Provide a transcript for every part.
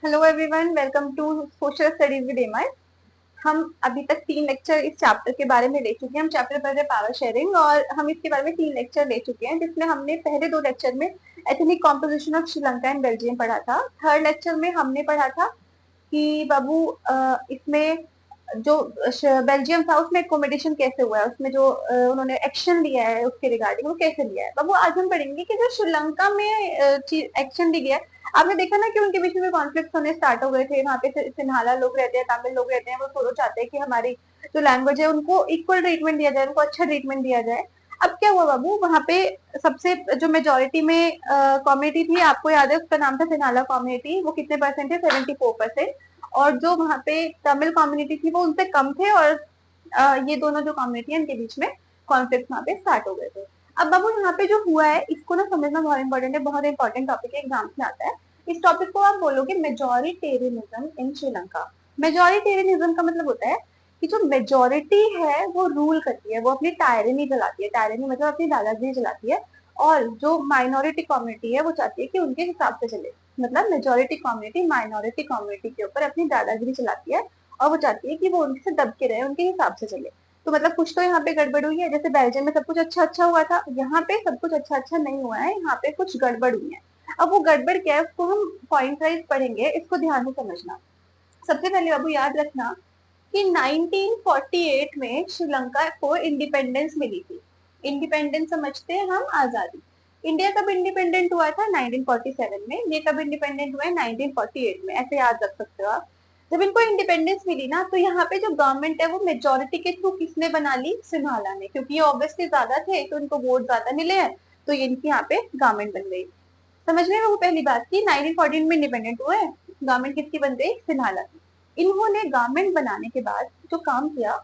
Hello everyone, welcome to social studies with MI. हम अभी तक 3 लेक्चर इस चैप्टर के बारे में ले चुके हैं। हम चैप्टर पढ़ रहे पावर शेयरिंग और हम इसके बारे में 3 लेक्चर ले चुके हैं, जिसमें हमने पहले 2 लेक्चर में ethnic composition of Sri Lanka and Belgium पढ़ा था। थर्ड लेक्चर में हमने पढ़ा था कि बाबू इसमें जो बेल्जियम था उसमें एकोमोडेशन कैसे हुआ है, उसमें जो उन्होंने एक्शन लिया है उसके रिगार्डिंग वो कैसे लिया है। बाबू आज हम पढ़ेंगे कि जो श्रीलंका में एक्शन ली गया है। आपने देखा ना कि उनके बीच में कॉन्फ्लिक्ट होने स्टार्ट हो गए थे। वहाँ पे सिन्हाला लोग रहते हैं, तमिल लोग रहते हैं, वो दोनों चाहते हैं कि हमारी जो लैंग्वेज है उनको इक्वल ट्रीटमेंट दिया जाए, उनको अच्छा ट्रीटमेंट दिया जाए। अब क्या हुआ बाबू, वहाँ पे सबसे जो मेजोरिटी में कम्युनिटी थी, आपको याद है उसका नाम था सिन्हाला कम्युनिटी। वो कितने परसेंट थे? 74%। और जो वहाँ पे तमिल कम्युनिटी थी वो उनसे कम थे। और ये दोनों जो कम्युनिटी है इनके बीच में कॉन्फ्लिक्ट वहाँ पे स्टार्ट हो गए थे। अब बाबू यहाँ पे जो हुआ है इसको ना समझना बहुत इंपॉर्टेंट है, बहुत इंपॉर्टेंट टॉपिक है, एग्जाम में आता है। इस टॉपिक को आप बोलोगे मेजोरिटेरियनिज्म इन श्रीलंका। मेजोरिटेरियनिज्म का मतलब होता है कि जो मेजोरिटी है वो रूल करती है, वो अपनी टायरनी चलाती है। टायरनी मतलब अपनी दादागिरी चलाती है। और जो माइनॉरिटी कम्युनिटी है वो चाहती है कि उनके हिसाब से चले। मतलब मेजोरिटी कम्युनिटी माइनॉरिटी कम्युनिटी के ऊपर अपनी दादागिरी चलाती है और वो चाहती है कि वो उनसे दब के रहे, उनके हिसाब से चले। तो मतलब कुछ तो यहाँ पे गड़बड़ हुई है। जैसे बेल्जियम में सब कुछ अच्छा अच्छा हुआ था, यहाँ पे सब कुछ अच्छा अच्छा नहीं हुआ है, यहाँ पे कुछ गड़बड़ हुई है। अब वो गड़बड़ क्या है उसको हम पॉइंट वाइज पढ़ेंगे, इसको ध्यान से समझना। सबसे पहले बाबू याद रखना कि 1948 में श्रीलंका को इंडिपेंडेंस मिली थी। इंडिपेंडेंस समझते हैं हम, आजादी। इंडिया कब इंडिपेंडेंट हुआ था? 1947 में। ये कब इंडिपेंडेंट हुआ है? 1948 में। ऐसे याद रख सकते हो आप। जब इनको इंडिपेंडेंस मिली ना, तो यहाँ पे जो गवर्नमेंट है वो मेजोरिटी के थ्रू किसने बना ली? सिन्हाला ने। क्योंकि ये ऑब्वियसली ज्यादा थे तो इनको वोट ज्यादा मिले हैं, तो ये इनकी यहाँ पे गवर्नमेंट बन गई। समझ में वो पहली बात की 1914 में इंडिपेंडेंट हुए, गवर्नमेंट किसकी बन गई? सिन्हाला की। इन्होंने गवर्नमेंट बनाने के बाद जो काम किया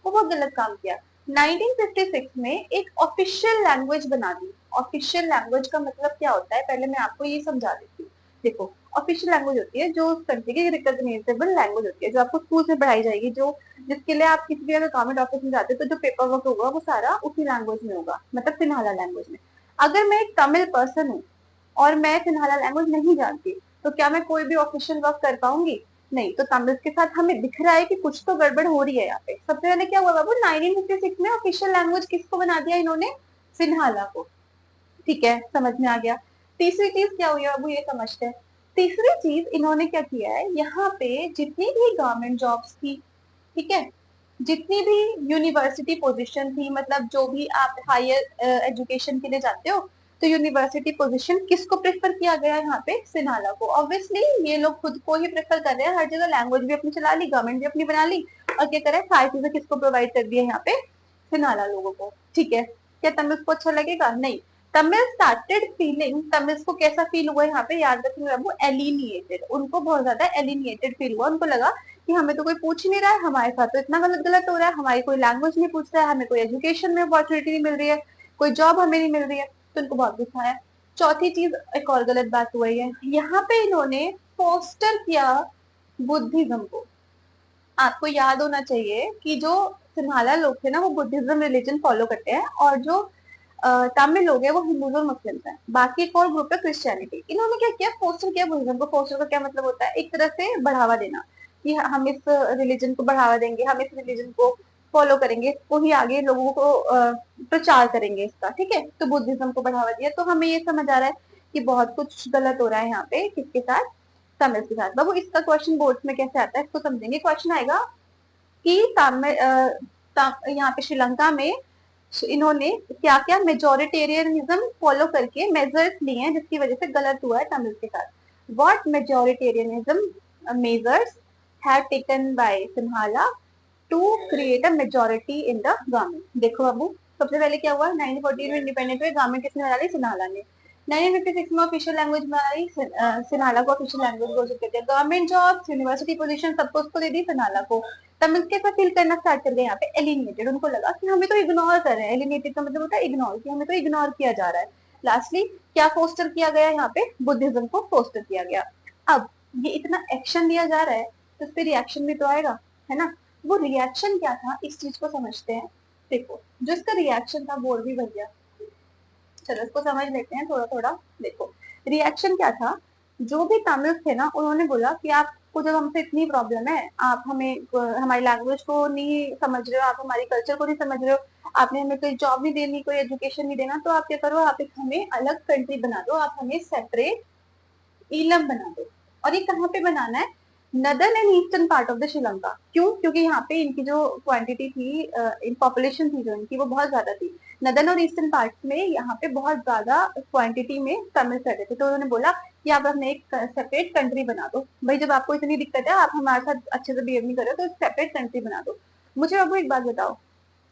वो बहुत गलत काम किया। 1956 में एक ऑफिशियल लैंग्वेज बना दी। ऑफिशियल लैंग्वेज का मतलब क्या होता है, पहले मैं आपको ये समझा देती हूँ। देखो, ऑफिशियल लैंग्वेज होती है जो उस कंट्री की रिकॉग्नाइजेबल लैंग्वेज होती है, जो आपको स्कूल में पढ़ाई जाएगी, जो जिसके लिए आप किसी भी अगर गवर्नमेंट ऑफिस में जाते हो तो जो पेपर वर्क होगा वो सारा उसी लैंग्वेज में होगा, मतलब सिन्हाला लैंग्वेज में। अगर मैं एक तमिल पर्सन हूँ और मैं सिन्हाला लैंग्वेज नहीं जानती, तो क्या मैं कोई भी ऑफिशियल वर्क कर पाऊंगी? नहीं। तो तमिल के साथ हमें दिख रहा है कि कुछ तो गड़बड़ हो रही है यहाँ पे। सबसे पहले क्या हुआ बाबू, 1956 में ऑफिशियल लैंग्वेज किसको बना दिया इन्होंने? सिन्हाला को। ठीक है, समझ में आ गया। तीसरी चीज क्या हुई बाबू, ये समझते हैं। तीसरी चीज इन्होंने क्या किया है, यहाँ पे जितनी भी गवर्नमेंट जॉब्स थी, ठीक है, जितनी भी यूनिवर्सिटी पोजीशन थी, मतलब जो भी आप हायर एजुकेशन के लिए जाते हो, तो यूनिवर्सिटी पोजीशन किसको प्रेफर किया गया है यहाँ पे? सिन्हाला को। ऑब्वियसली ये लोग खुद को ही प्रेफर कर रहे हैं, हर जगह लैंग्वेज भी अपनी चला ली, गवर्नमेंट भी अपनी बना ली, और क्या करे, सारी चीजें किसको प्रोवाइड कर दी है यहाँ पे? सिन्हाला लोगों को। ठीक है, क्या तमिल को अच्छा लगेगा? नहीं। तमिल स्टार्टेड फीलिंग, तमिल को कैसा फील हुआ यहाँ पे, याद रखिए बाबू, एलिनिएटेड। उनको बहुत ज्यादा एलिनिएटेड फील हुआ। उनको लगा कि हमें तो कोई पूछ ही नहीं रहा है, हमारे साथ तो इतना गलत गलत हो रहा है, हमारी कोई लैंग्वेज नहीं पूछ रहा है, हमें कोई एजुकेशन में अपॉर्चुनिटी नहीं मिल रही है, कोई जॉब हमें नहीं मिल रही है। तो उनको बहुत गुस्सा आया। चौथी चीज, एक और गलत बात हुई है यहाँ पे, इन्होंने फोस्टर किया बुद्धिज्म को। आपको याद होना चाहिए कि जो सिन्हाला लोग थे ना वो बुद्धिज्म रिलीजन फॉलो करते हैं, और जो तमिल लोग हैं वो हिंदूज और मुस्लिम्स हैं। बाकी एक और ग्रुप है क्रिश्चियनिटी। इन्होंने क्या किया, फोस्टर किया बुद्धिज्म को। फोस्टर का क्या मतलब होता है? एक तरह से बढ़ावा देना, कि हम इस रिलीजन को बढ़ावा देंगे, हम इस रिलीजन को फॉलो करेंगे, वही आगे लोगों को प्रचार करेंगे इसका। ठीक है, तो बुद्धिज्म को बढ़ावा दिया। तो हमें ये समझ आ रहा है कि बहुत कुछ गलत हो रहा है यहाँ पे, किसके साथ? तमिल के साथ। बाबू इसका क्वेश्चन बोर्ड में कैसे आता है इसको समझेंगे। क्वेश्चन आएगा कि यहाँ पे श्रीलंका में इन्होंने क्या क्या मेजोरिटेरियनिज्म फॉलो करके मेजर्स लिए हैं जिसकी वजह से गलत हुआ है तमिल के साथ। What majoritarianism measures have taken by Sinhala to create a majority in the government. देखो बाबू, सबसे पहले क्या हुआ, 1914 में इंडिपेंडेंट हुए, गवर्नमेंट किसने बना ली? सिन्हाला ने। 1956 में ऑफिशियल लैंग्वेज बनाई, सिन्हाला को ऑफिशियल लैंग्वेज घोषित कर दिया। गवर्नमेंट जॉब, यूनिवर्सिटी पोजीशन सबको उसको दे दी, सिन्हाला को। तमिल के साथ फील करना स्टार्ट कर गए यहाँ पे एलिनेटेड। उनको लगा कि हमें तो इग्नोर कर रहे हैं। एलिनेटेड का मतलब होता है इग्नोर, कि हमें तो इग्नोर किया जा रहा है। लास्टली क्या फोस्टर किया गया यहाँ पे? बुद्धिज्म को फोस्टर किया गया। अब ये इतना एक्शन लिया जा रहा है तो उस पर रिएक्शन भी तो आएगा, है ना? वो रिएक्शन क्या था इस चीज को समझते हैं। देखो, जो इसका रिएक्शन था बोर्ड भी भैया, चलो इसको समझ लेते हैं थोड़ा थोड़ा। देखो, रिएक्शन क्या था जो भी तमिल थे ना, उन्होंने बोला कि आपको जब हमसे इतनी प्रॉब्लम है, आप हमें हमारी लैंग्वेज को नहीं समझ रहे हो, आप हमारी कल्चर को नहीं समझ रहे हो, आपने हमें कोई जॉब नहीं देनी, कोई एजुकेशन नहीं देना, तो आप क्या करो, आप एक हमें अलग कंट्री बना दो, आप हमें सेपरेट ईलम बना दो। और ये कहाँ पे बनाना है? Northern and eastern part of the Sri Lanka. क्यों? क्योंकि यहाँ पे इनकी जो क्वांटिटी थी, इन पॉपुलेशन थी जो इनकी, वो बहुत ज्यादा थी। नदर्न और ईस्टर्न पार्ट में यहाँ पे बहुत ज्यादा क्वांटिटी में तमिल रहते थे, तो उन्होंने बोला कि आप हमें एक सेपरेट कंट्री बना दो। भाई जब आपको इतनी दिक्कत है, आप हमारे साथ अच्छे से बिहेव नहीं कर रहे हो, तो सेपरेट कंट्री बना दो। मुझे बाबू एक बात बताओ,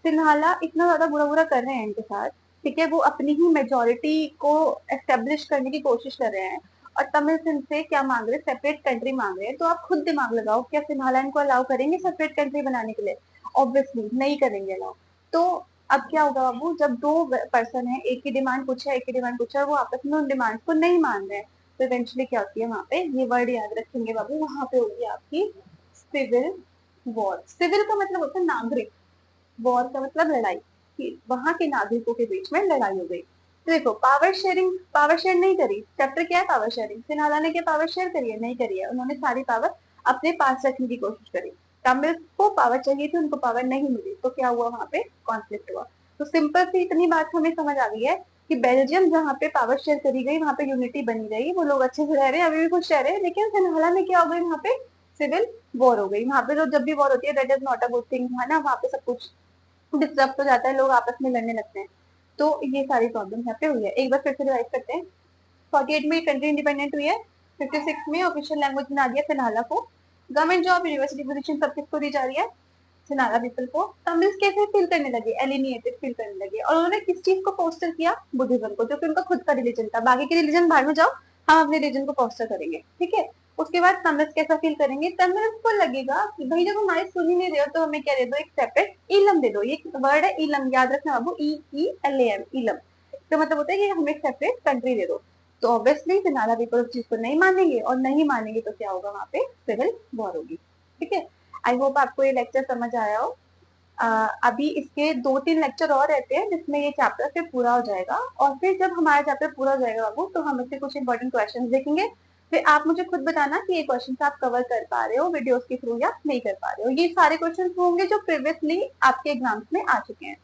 सिन्हाला इतना ज्यादा बुरा बुरा कर रहे हैं इनके साथ, ठीक है, वो अपनी ही मेजोरिटी को एस्टेब्लिश करने की कोशिश कर रहे हैं, और तमिल से क्या मांग रहे हैं? सेपरेट कंट्री मांग रहे हैं। तो आप खुद दिमाग लगाओ, क्या सिन्हाला इनको अलाउ करेंगे सेपरेट कंट्री बनाने के लिए? ऑब्वियसली नहीं करेंगे अलाउ। तो अब क्या होगा बाबू, जब दो पर्सन है, एक की डिमांड कुछ है, एक की डिमांड कुछ है, वो आपस में उन डिमांड को नहीं मान रहे हैं, तो इवेंचुअली क्या होती है वहां पे, ये वर्ड याद रखेंगे बाबू, वहां पे होगी आपकी सिविल वॉर। सिविल का मतलब होता है नागरिक, वॉर का मतलब लड़ाई, कि वहां के नागरिकों के बीच में लड़ाई हो गई। तो देखो, पावर शेयरिंग, पावर शेयर नहीं करी। चैप्टर क्या है? Power sharing. सिन्हाला ने क्या पावर शेयर करी है? नहीं करी है। उन्होंने सारी पावर अपने पास रखने की कोशिश करी। तमिल को पावर चाहिए थी, उनको पावर नहीं मिली, तो क्या हुआ? वहां पे कॉन्फ्लिक्ट हुआ। तो सिंपल सी इतनी बात हमें समझ आ गई है कि बेल्जियम जहाँ पे पावर शेयर करी गई, वहां पे यूनिटी बनी रही, वो लोग अच्छे से रह रहे हैं, अभी भी खुश रह रहे हैं। लेकिन सिन्हाला में क्या हो गई? वहां पे सिविल वॉर हो गई। वहां पे तो जब भी वॉर होती है, that is not a good thing, है ना, वहां पे सब कुछ डिस्टर्ब हो जाता है, लोग आपस में लड़ने लगते हैं। तो ये सारी प्रॉब्लम यहाँ पे हुई है। एक बार फिर से रिवाइज करते हैं। 48 में कंट्री इंडिपेंडेंट हुई है। 56 में ऑफिशियल लैंग्वेज बना दिया सिन्हाला को। गवर्नमेंट जॉब, यूनिवर्सिटी पोजीशन सब किसको दी जा रही है? सिन्हाला पीपल को। तमिल कैसे फील करने लगे? एलिनिएटेड फील करने लगे। और उन्होंने किस चीज को पोस्टर किया? बुद्धिज्म को, जो कि उनका खुद का रिलीजन था। बाकी के रिलीजन बाहर में जाओ, हम अपने रिलीजन को पोस्टर करेंगे, ठीक है। उसके बाद तमिल कैसा फील करेंगे? तमिल को लगेगा कि भाई जब हमारे सुन ही नहीं रहे हो, तो हमें क्या दे दो? एक सेपरेट इलम दे दो। ये वर्ड है इलम, याद रखना बाबू, EELAM, इलम। तो मतलब होता है कि हमें एक सेपरेट कंट्री दे दो। तो ऑब्वियसली सिनारा पीपल उस चीज को नहीं मानेंगे, और नहीं मानेंगे तो क्या होगा? वहां पे सिविल वॉर होगी, ठीक है। आई होप आपको ये लेक्चर समझ आया हो। अभी इसके 2-3 लेक्चर और रहते हैं, जिसमें ये चैप्टर फिर पूरा हो जाएगा। और फिर जब हमारा चैप्टर पूरा हो जाएगा बाबू, तो हम इससे कुछ इंपॉर्टेंट क्वेश्चन देखेंगे। फिर आप मुझे खुद बताना कि ये क्वेश्चन आप कवर कर पा रहे हो वीडियोस के थ्रू या नहीं कर पा रहे हो। ये सारे क्वेश्चन होंगे जो प्रीवियसली आपके एग्जाम्स में आ चुके हैं।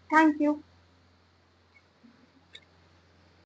Thank you.